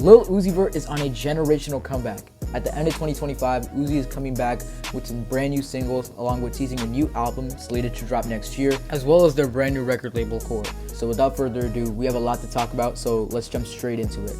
Lil Uzi Vert is on a generational comeback. At the end of 2025, Uzi is coming back with some brand new singles along with teasing a new album slated to drop next year, as well as their brand new record label Core. So without further ado, we have a lot to talk about, so let's jump straight into it.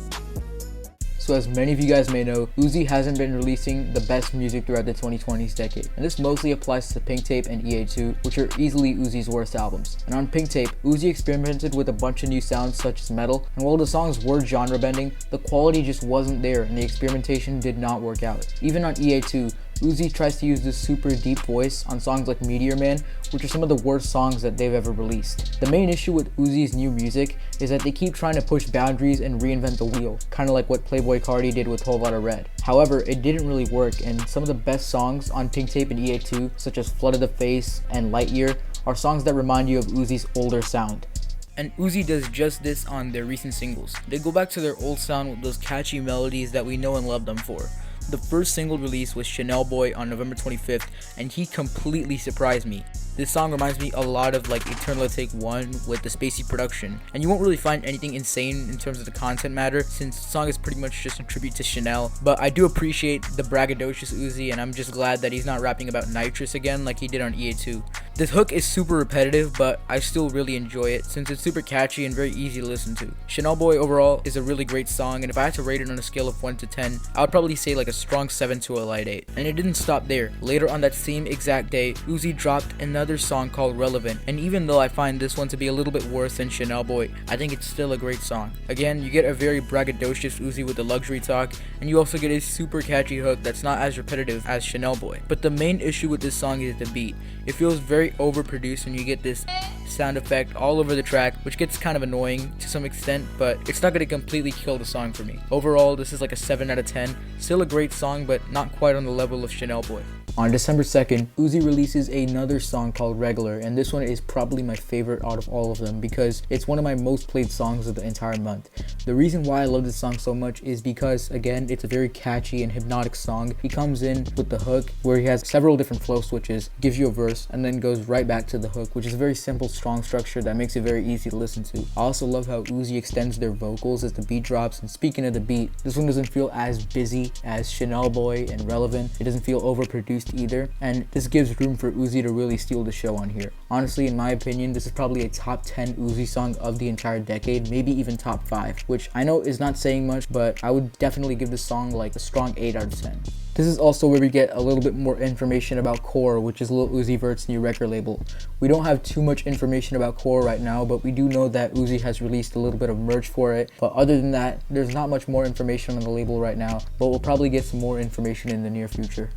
So as many of you guys may know, Uzi hasn't been releasing the best music throughout the 2020s decade, and this mostly applies to Pink Tape and EA2, which are easily Uzi's worst albums. And on Pink Tape, Uzi experimented with a bunch of new sounds such as metal, and while the songs were genre bending, the quality just wasn't there and the experimentation did not work out. Even on EA2, Uzi tries to use this super deep voice on songs like Meteor Man, which are some of the worst songs that they've ever released. The main issue with Uzi's new music is that they keep trying to push boundaries and reinvent the wheel, kind of like what Playboi Carti did with Whole Lotta Red. However, it didn't really work, and some of the best songs on Pink Tape and EA2, such as Flood of the Face and Light Year, are songs that remind you of Uzi's older sound. And Uzi does just this on their recent singles. They go back to their old sound with those catchy melodies that we know and love them for. The first single release was Chanel Boy on November 25th, and he completely surprised me. This song reminds me a lot of like Eternal Take 1 with the spacey production, and you won't really find anything insane in terms of the content matter since the song is pretty much just a tribute to Chanel, but I do appreciate the braggadocious Uzi, and I'm just glad that he's not rapping about nitrous again like he did on EA2. This hook is super repetitive, but I still really enjoy it since it's super catchy and very easy to listen to. Chanel Boy overall is a really great song, and if I had to rate it on a scale of 1 to 10, I would probably say like a strong 7 to a light 8. And it didn't stop there. Later on that same exact day, Uzi dropped another song called Relevant, and even though I find this one to be a little bit worse than Chanel Boy, I think it's still a great song. Again, you get a very braggadocious Uzi with the luxury talk, and you also get a super catchy hook that's not as repetitive as Chanel Boy. But the main issue with this song is the beat. It feels very overproduced and you get this sound effect all over the track, which gets kind of annoying to some extent, but it's not going to completely kill the song for me. Overall, this is like a 7 out of 10. Still a great song, but not quite on the level of Chanel Boy. On December 2nd, Uzi releases another song called Regular, and this one is probably my favorite out of all of them because it's one of my most played songs of the entire month. The reason why I love this song so much is because, again, it's a very catchy and hypnotic song. He comes in with the hook where he has several different flow switches, gives you a verse, and then goes right back to the hook, which is a very simple, strong structure that makes it very easy to listen to. I also love how Uzi extends their vocals as the beat drops, and speaking of the beat, this one doesn't feel as busy as Chanel Boy and Relevant. It doesn't feel overproduced either, and this gives room for Uzi to really steal the show on here. Honestly, in my opinion, this is probably a top 10 Uzi song of the entire decade, maybe even top 5, which I know is not saying much, but I would definitely give this song like a strong 8 out of 10. This is also where we get a little bit more information about Core, which is Lil Uzi Vert's new record label. We don't have too much information about Core right now, but we do know that Uzi has released a little bit of merch for it. But other than that, there's not much more information on the label right now, but we'll probably get some more information in the near future.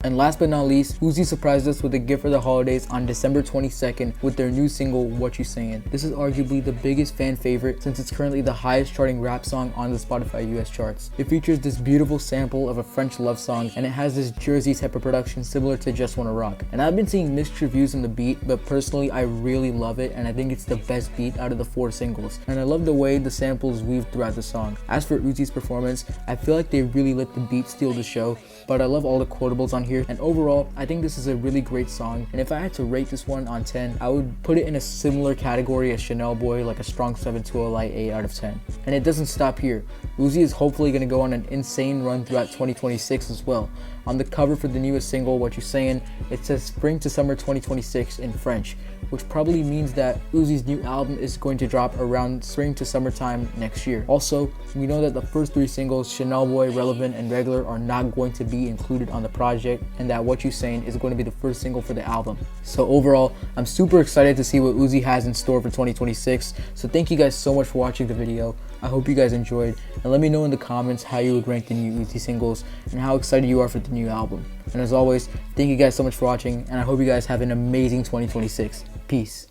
And last but not least, Uzi surprised us with a gift for the holidays on December 22nd with their new single, What You Sayin'. This is arguably the biggest fan favorite since it's currently the highest charting rap song on the Spotify US charts. It features this beautiful sample of a French love song, and it has this Jersey type of production similar to Just Wanna Rock. And I've been seeing mixed reviews on the beat, but personally I really love it, and I think it's the best beat out of the 4 singles. And I love the way the samples weave throughout the song. As for Uzi's performance, I feel like they really let the beat steal the show, but I love all the quotables on here, and overall, I think this is a really great song, and if I had to rate this one on 10, I would put it in a similar category as Chanel Boy, like a strong 7 to a light 8 out of 10. And it doesn't stop here. Uzi is hopefully going to go on an insane run throughout 2026 as well. On the cover for the newest single, What You Sayin', it says Spring to Summer 2026 in French, which probably means that Uzi's new album is going to drop around spring to summertime next year. Also, we know that the first 3 singles, Chanel Boy, Relevant, and Regular, are not going to be included on the project, and that What You Sayin' is going to be the first single for the album. So overall, I'm super excited to see what Uzi has in store for 2026. So thank you guys so much for watching the video. I hope you guys enjoyed, and let me know in the comments how you would rank the new Uzi singles and how excited you are for the new album. And as always, thank you guys so much for watching, and I hope you guys have an amazing 2026. Peace.